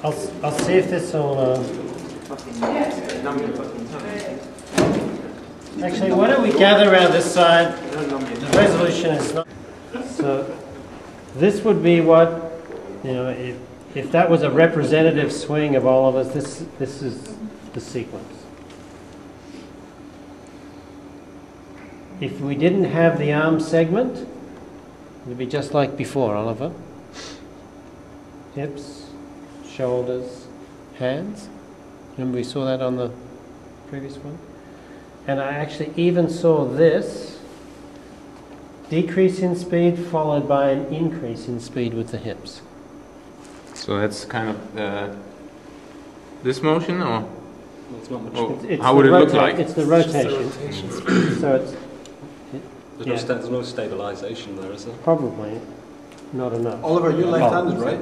I'll see if this will. Actually, why don't we gather around this side? The resolution is not. So this would be what, you know, if that was a representative swing of all of us. This is the sequence. If we didn't have the arm segment, it would be just like before, Oliver. Hips, shoulders, hands. Remember we saw that on the previous one? And I actually even saw this decrease in speed followed by an increase in speed with the hips. So that's kind of this motion, or Well, it's not much. It's how would it look like? It's the rotation. So it's There's no stabilization there, is there? probably not enough. Oliver, you're left-handed, right?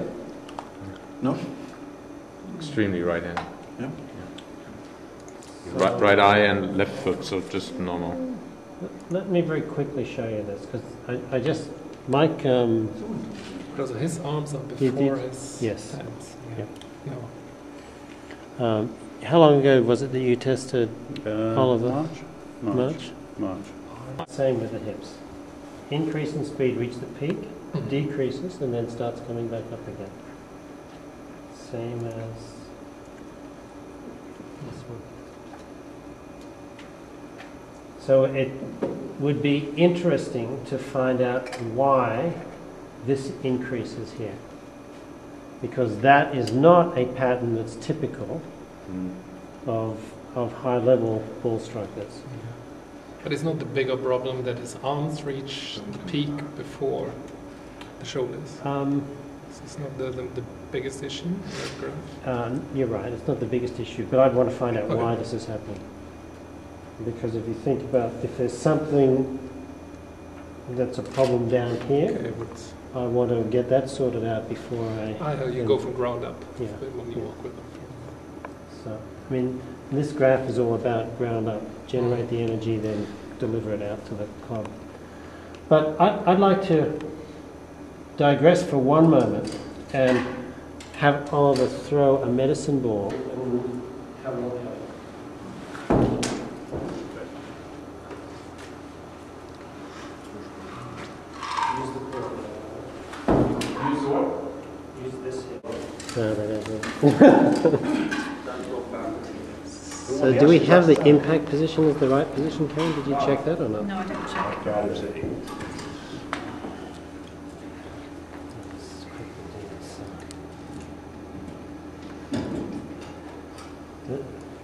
No? extremely right-handed. Yeah. Right eye and left foot, so just normal. Let me very quickly show you this, because I just, Mike, Because his arms are before his yes. hands. Yeah. No. How long ago was it that you tested Oliver? March. Same with the hips. Increase in speed, reach the peak, decreases, and then starts coming back up again. Same as this one. So it would be interesting to find out why this increases here, because that is not a pattern that's typical of high-level ball strikers. But it's not the bigger problem that his arms reach the peak before the shoulders. This is not the biggest issue in that graph. You're right, it's not the biggest issue, but I'd want to find out why this is happening. Because if you think about, if there's something that's a problem down here, I want to get that sorted out before you go from ground up when you walk with them. So, I mean, this graph is all about ground up, generate the energy, then deliver it out to the club. But I'd like to digress for one moment and have Oliver throw a medicine ball and have a look at it. So do we have the impact position as the right position, Karen? Did you check that or not? No, I didn't check.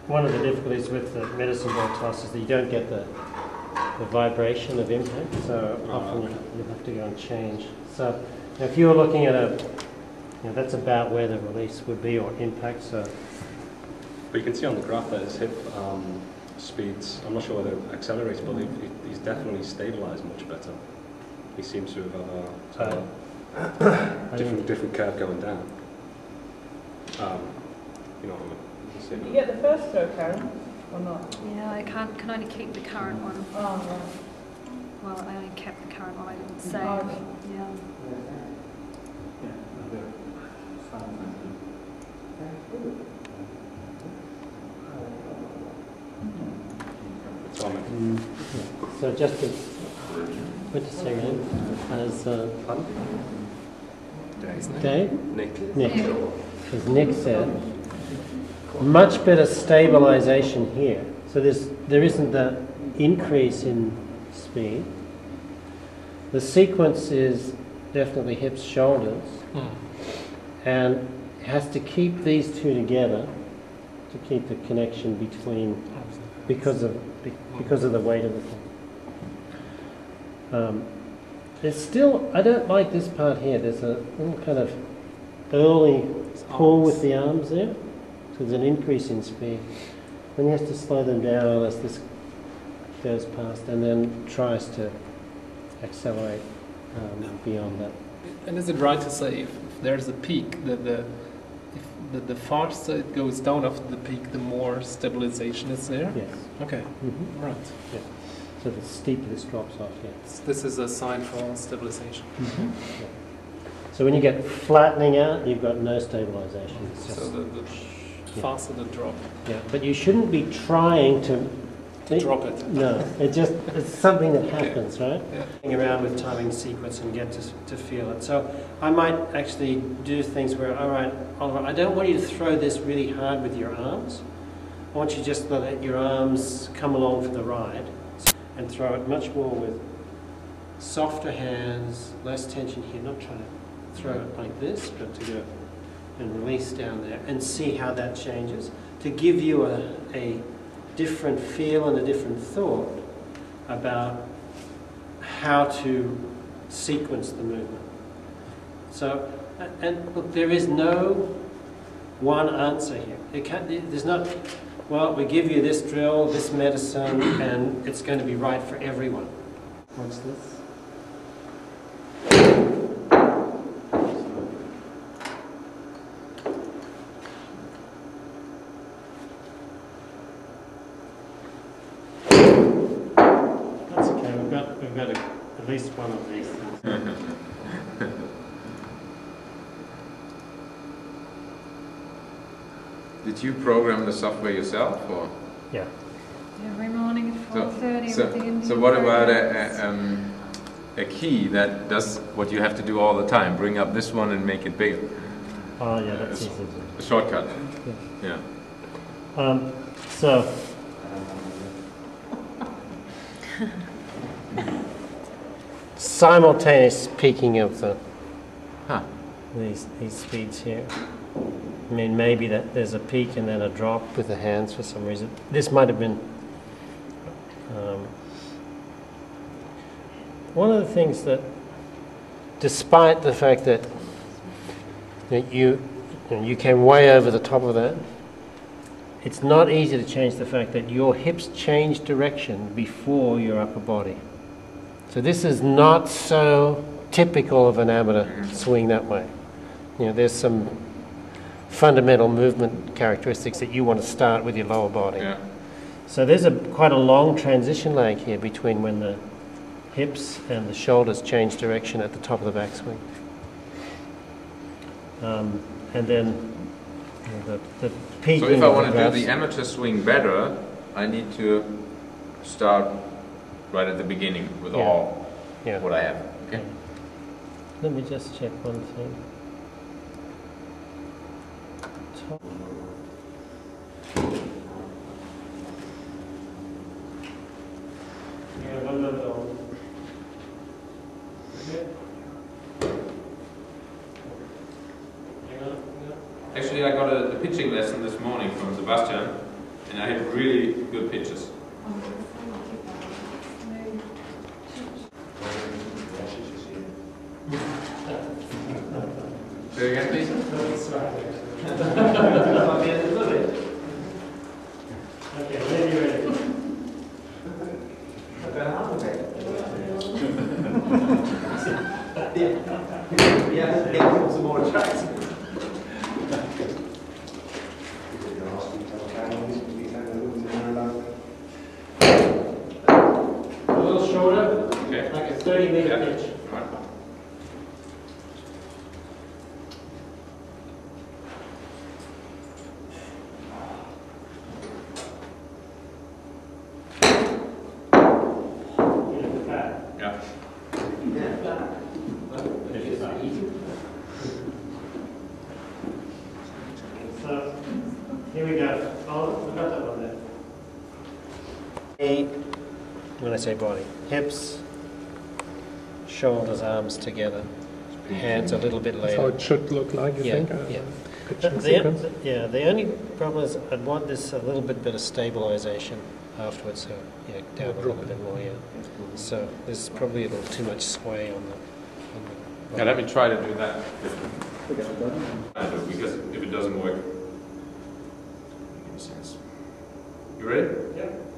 One of the difficulties with the medicine ball toss is that you don't get the vibration of impact, so often you have to go and change. So if you were looking at that's about where the release would be, or impact. So, but you can see on the graph that his hip speeds, I'm not sure whether it accelerates, but he's definitely stabilized much better. He seems to have a different curve going down. Did you get the first throw, Karen, or not? Yeah, I can only keep the current one. Oh, right. Well, I only kept the current one, I didn't save. Oh, okay. Yeah. So just to put a second, as Dave? Nick. As Nick said, much better stabilization here. So there isn't that increase in speed. The sequence is definitely hips, shoulders, and it has to keep these two together to keep the connection between, because of the weight of the thing. There's still, I don't like this part here. There's a little kind of early pull with the arms there. So there's an increase in speed. Then he has to slow them down as this goes past, and then tries to accelerate beyond that. And is it right to say if there's a peak, that the faster it goes down after the peak, the more stabilization is there? Yes. Okay. Right. Yeah. So the steeper this drops off, yeah. This is a sign for stabilization. Yeah. So when you get flattening out, you've got no stabilization. It's just, So the faster the drop. yeah, but you shouldn't be trying to Drop it. No, it's something that happens, right? Yeah. Going around with timing sequence and get to feel it. So I might actually do things where, all right, Oliver, I don't want you to throw this really hard with your arms. I want you just to let your arms come along for the ride and throw it much more with softer hands, less tension here, not trying to throw it like this, but to go and release down there and see how that changes to give you a different feel and a different thought about how to sequence the movement. So, and look, there is no one answer here. There's not, well, we give you this drill, this medicine, and it's going to be right for everyone. What's this? We've got at least one of these things. Did you program the software yourself, or? Yeah. Every morning at 4:30 with the Indian So what about program. a key that does what you have to do all the time? Bring up this one and make it bigger. Oh yeah, that's easy. A shortcut. Yeah. Yeah. So. Simultaneous peaking of these speeds here. I mean, maybe that there's a peak and then a drop with the hands for some reason. This might have been one of the things that, despite the fact that you came way over the top of that, it's not easy to change the fact that your hips change direction before your upper body. So this is not so typical of an amateur swing that way. You know, there's some fundamental movement characteristics that you want to start with your lower body. Yeah. So there's quite a long transition lag here between when the hips and the shoulders change direction at the top of the backswing. And then the peaking. So if I want to do the the amateur swing better, I need to start right at the beginning with all what I have. Okay. Let me just check one thing. Actually, I got a pitching lesson this morning from Sebastian, and I had really good pitches. Say again, please. Okay, when you're ready. Some more tracks. A little shorter, Okay. like a 30-meter pitch. Right. Yeah. So, here we go. Oh, we got that one there. When I say body, hips, shoulders, arms together, hands a little bit later. That's how it should look like, you think? Yeah. Pitching sequence? The only problem is I'd want this a little bit better stabilization afterwards, so down a little bit more, So there's probably a little too much sway on the Yeah, let me try to do that. Because if it doesn't work, it makes sense. You ready? Yep.